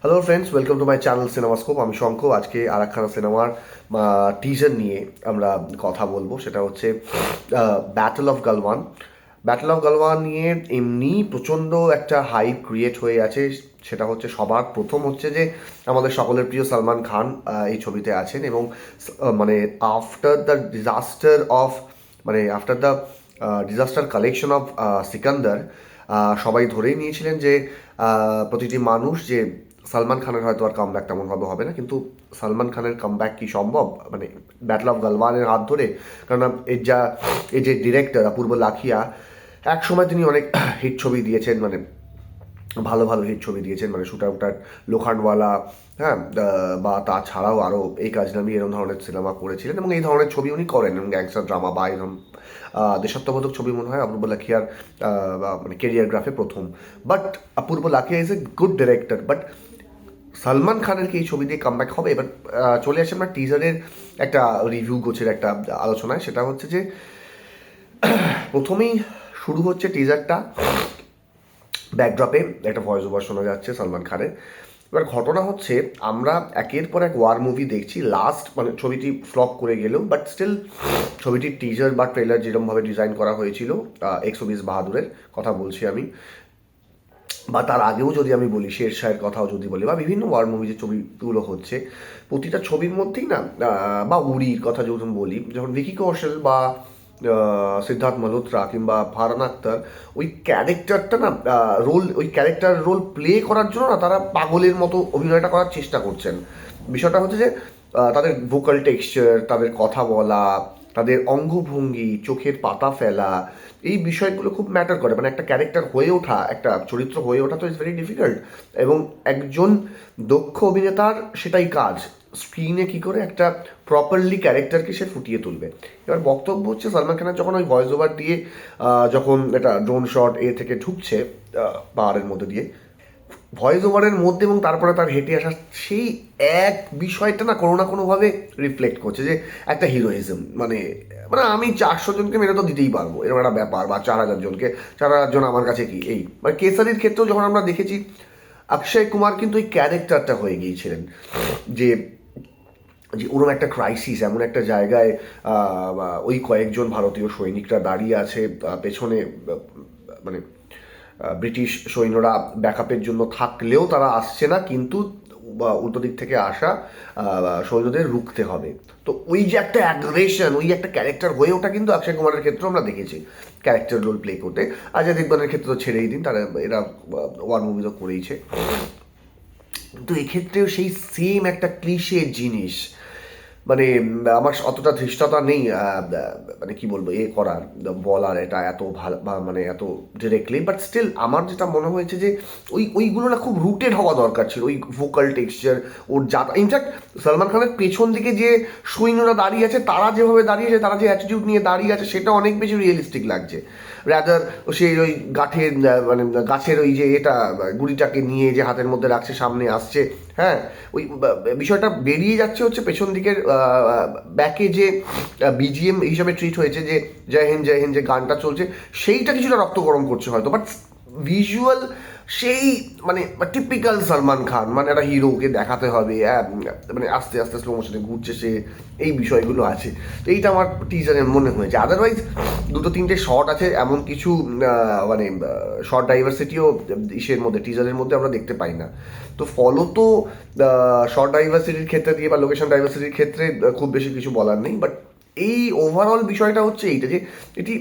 Hello friends, welcome to my channel Cinemascope. আমি শঙ্খ। আজকে আর একখানা সিনেমার টিজার নিয়ে আমরা কথা বলবো। সেটা হচ্ছে battle of Galwan. Battle of Galwan নিয়ে এমনি প্রচণ্ড একটা হাইপ ক্রিয়েট হয়ে আছে। সেটা হচ্ছে সবার প্রথম হচ্ছে যে আমাদের সকলের প্রিয় সালমান খান এই ছবিতে আছেন, এবং মানে after the disaster of after the disaster collection of Sikandar, সবাই ধরেই নিয়েছিলেন যে প্রতিটি মানুষ যে সালমান খানের হয়তো আর কামব্যাক তেমনভাবে হবে না, কিন্তু সালমান খানের কামব্যাক কি সম্ভব ব্যাটল অফ গালওয়ানের হাত ধরে? কারণ এই যে ডিরেক্টর অপূর্ব লাখিয়া, এক সময় তিনি অনেক হিট ছবি দিয়েছেন, ভালো ভালো হিট ছবি দিয়েছেন, শুট আউটার, লোখান্ডওয়ালা, হ্যাঁ, বা তাছাড়াও আরও এই কাজ নামি এরকম ধরনের সিনেমা করেছিলেন, এবং এই ধরনের ছবি উনি করেন, এবং গ্যাংস্টার ড্রামা বা এরকম দেশাত্মবোধক ছবি মনে হয় অপূর্ব লাখিয়ার কেরিয়ার গ্রাফে প্রথম। But Apurba Lakhia is a good director, but Salman খানের কি এই ছবি দিয়ে কামব্যাক হবে? এবার চলে আসে আমরা টিজারের একটা রিভিউ গোছের একটা আলোচনায়। সেটা হচ্ছে যে প্রথমেই শুরু হচ্ছে টিজারটা, ব্যাকড্রপে একটা ভয়েস ওভার শোনা যাচ্ছে সালমান খানের। এবার ঘটনা হচ্ছে, আমরা একের পর এক ওয়ার মুভি দেখছি। লাস্ট ছবিটি ফ্লপ করে গেলেও, বাট স্টিল ছবিটির টিজার বা ট্রেলার যেরকমভাবে ডিজাইন করা হয়েছিল, 120 বাহাদুরের কথা বলছি আমি, বা তার আগেও যদি আমি বলি, শেরশাহের কথাও যদি বলি, বা বিভিন্ন ওয়ার মুভি যে ছবিগুলো হচ্ছে, প্রতিটা ছবির মধ্যেই না, বা উড়ির কথা যখন বলি, যখন ভিকি কৌশল বা সিদ্ধার্থ মালহোত্রা কিংবা ফারহান আখতার ওই ক্যারেক্টারটা না, ওই ক্যারেক্টার রোল প্লে করার জন্য না, তারা পাগলের মতো অভিনয়টা করার চেষ্টা করছেন। বিষয়টা হচ্ছে যে তাদের ভোকাল টেক্সচার, তাদের কথা বলা, তাদের অঙ্গভঙ্গি, চোখের পাতা ফেলা, এই বিষয়গুলো খুব ম্যাটার করে। একটা ক্যারেক্টার হয়ে ওঠা, একটা চরিত্র হয়ে ওঠা তো ইজ ভেরি ডিফিকাল্ট, এবং একজন দক্ষ অভিনেতার সেটাই কাজ, স্ক্রিনে কী করে একটা প্রপারলি ক্যারেক্টারকে সে ফুটিয়ে তুলবে। এবার বক্তব্য হচ্ছে, সালমান খানের যখন ওই ভয়েস ওভার দিয়ে যখন এটা ড্রোন শট থেকে ঢুকছে পাহাড়ের মধ্যে দিয়ে, ভয়েস ওভারের মধ্যে এবং তারপরে তার হেঁটে আসা সেই এক বিষয়টা না কোনো না কোনোভাবে রিফ্লেক্ট করছে যে একটা হিরোইজম, আমি 400 জনকে মেরে তো দিতেই পারবো, এরকম একটা ব্যাপার, বা 4000 জনকে, 4000 জন আমার কাছে কি এই, কেসারির ক্ষেত্রেও যখন আমরা দেখেছি, অক্ষয় কুমার কিন্তু ওই ক্যারেক্টারটা হয়ে গিয়েছিলেন, যে যে ওরম একটা ক্রাইসিস, এমন একটা জায়গায় ওই কয়েকজন ভারতীয় সৈনিকরা দাঁড়িয়ে আছে, পেছনে মানে ব্রিটিশ সৈন্যরা ব্যাকআপের জন্য থাকলেও তারা আসছে না, কিন্তু উল্টো দিক থেকে আসা সৈন্যদের রুখতে হবে। তো ওই যে একটা অ্যাগ্রেশন, ওই একটা ক্যারেক্টার হয়ে ওঠা কিন্তু অক্ষয় কুমারের ক্ষেত্রেও আমরা দেখেছি ক্যারেক্টার রোল প্লে করতে। অজয় দেবগনের ক্ষেত্রে তো ছেড়েই দিন, এরা ওয়ান মুভি তো করেইছে। কিন্তু এক্ষেত্রেও সেই সেম একটা ক্লিশে জিনিস, আমার অতটা ধৃষ্টতা নেই কি বলবো করার, বলার এটা এত ভালো বা এত ডিরেক্টলি, বাট স্টিল আমার যেটা মনে হয়েছে যে ওইগুলো না খুব রুটেড হওয়া দরকার ছিল, ওই ভোকাল টেক্সচার, ওর ইনফ্যাক্ট সালমান খানের পেছন দিকে যে সৈন্যরা দাঁড়িয়ে আছে, তারা যেভাবে দাঁড়িয়েছে, তারা যে অ্যাটিটিউড নিয়ে দাঁড়িয়ে আছে, সেটা অনেক বেশি রিয়েলিস্টিক লাগছে। রাদার সেই ওই গাঠের গাছের ওই যে গুড়িটাকে নিয়ে যে হাতের মধ্যে রাখছে, সামনে আসছে, হ্যাঁ, ওই বিষয়টা বেরিয়ে যাচ্ছে হচ্ছে পেছন দিকের ব্যাকে যে বিজিএম হিসাবে ট্রিট হয়েছে, যে জয় হিন্দ জয় হিন্দ যে গানটা চলছে, সেইটা কিছুটা রক্ত গরম করছে হয়তো, বাট ভিজুয়াল সেই টিপিক্যাল সালমান খান, একটা হিরোকে দেখাতে হবে, আস্তে আস্তে স্লো মোশনে ঘুরছে সে, এই বিষয়গুলো আছে। তো এইটা আমার টিজারে মনে হয়েছে। আদারওয়াইজ দুটো তিনটে শর্ট আছে, এমন কিছু শর্ট ডাইভার্সিটিও ইসের মধ্যে, টিজারের মধ্যে আমরা দেখতে পাই না। তো ফলত শর্ট ডাইভার্সিটির ক্ষেত্রে দিয়ে বা লোকেশন ডাইভার্সিটির ক্ষেত্রে খুব বেশি কিছু বলার নেই, বাট এই ওভারঅল বিষয়টা হচ্ছে এইটা, যে এটি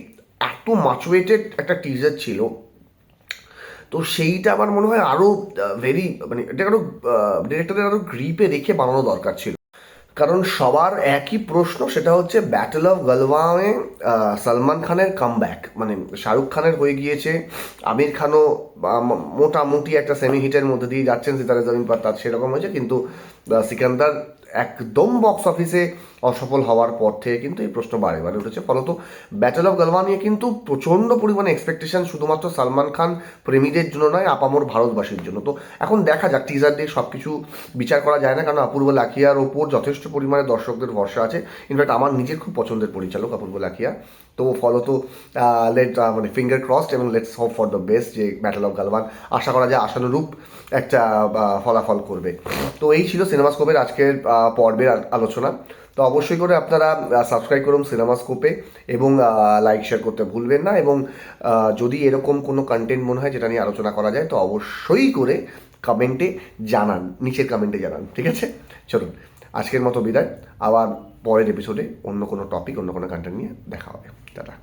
এত মাচুয়েটেড একটা টিজার ছিল, তো সেইটা আমার মনে হয় আরও ভেরি এটা আরও ডিরেক্টরের আরও গ্রিপে রেখে বানানো দরকার ছিল। কারণ সবার একই প্রশ্ন, সেটা হচ্ছে ব্যাটল অফ গালওয়ানে সালমান খানের কামব্যাক, শাহরুখ খানের হয়ে গিয়েছে, আমির খানও মোটামুটি একটা সেমি হিটের মধ্যে দিয়ে যাচ্ছেন, সিতারে জমিন পার তার সেরকম হয়েছে, কিন্তু সিকান্দার একদম বক্স অফিসে অসফল হওয়ার পর থেকে কিন্তু এই প্রশ্ন বারে বারে উঠেছে। ফলত ব্যাটল অফ গালওয়ান নিয়ে কিন্তু প্রচণ্ড পরিমাণে এক্সপেকটেশন, শুধুমাত্র সালমান খান প্রেমীদের জন্য নয়, আপামর ভারতবাসীর জন্য। তো এখন দেখা যাক, টিজার দিয়ে সব কিছু বিচার করা যায় না, কারণ অপূর্ব লাখিয়ার ওপর যথেষ্ট পরিমাণে দর্শকদের ভরসা আছে। ইনফ্যাক্ট আমার নিজের খুব পছন্দের পরিচালক অপূর্ব লাখিয়া, তো ফলো তো মানে ফিঙ্গার ক্রসড এবং let's hope for the best যে ব্যাটল অফ গালওয়ান আশা করা যায় আশানুরূপ একটা ফলাফল করবে। তো এই ছিল সিনেমাস্কোপের আজকের পর্বের আলোচনা। তো অবশ্যই করে আপনারা সাবস্ক্রাইব করুন সিনেমাস্কোপে এবং লাইক শেয়ার করতে ভুলবেন না, এবং যদি এরকম কোনো কন্টেন্ট মনে হয় যেটা নিয়ে আলোচনা করা যায় তো অবশ্যই করে কমেন্টে জানান, নিচের কমেন্টে জানান, ঠিক আছে? চলুন আজকের মতো বিদায়, আবার পরের এপিসোডে অন্য কোনো টপিক অন্য কোনো কন্টেন্ট নিয়ে দেখা হবে। টাটা।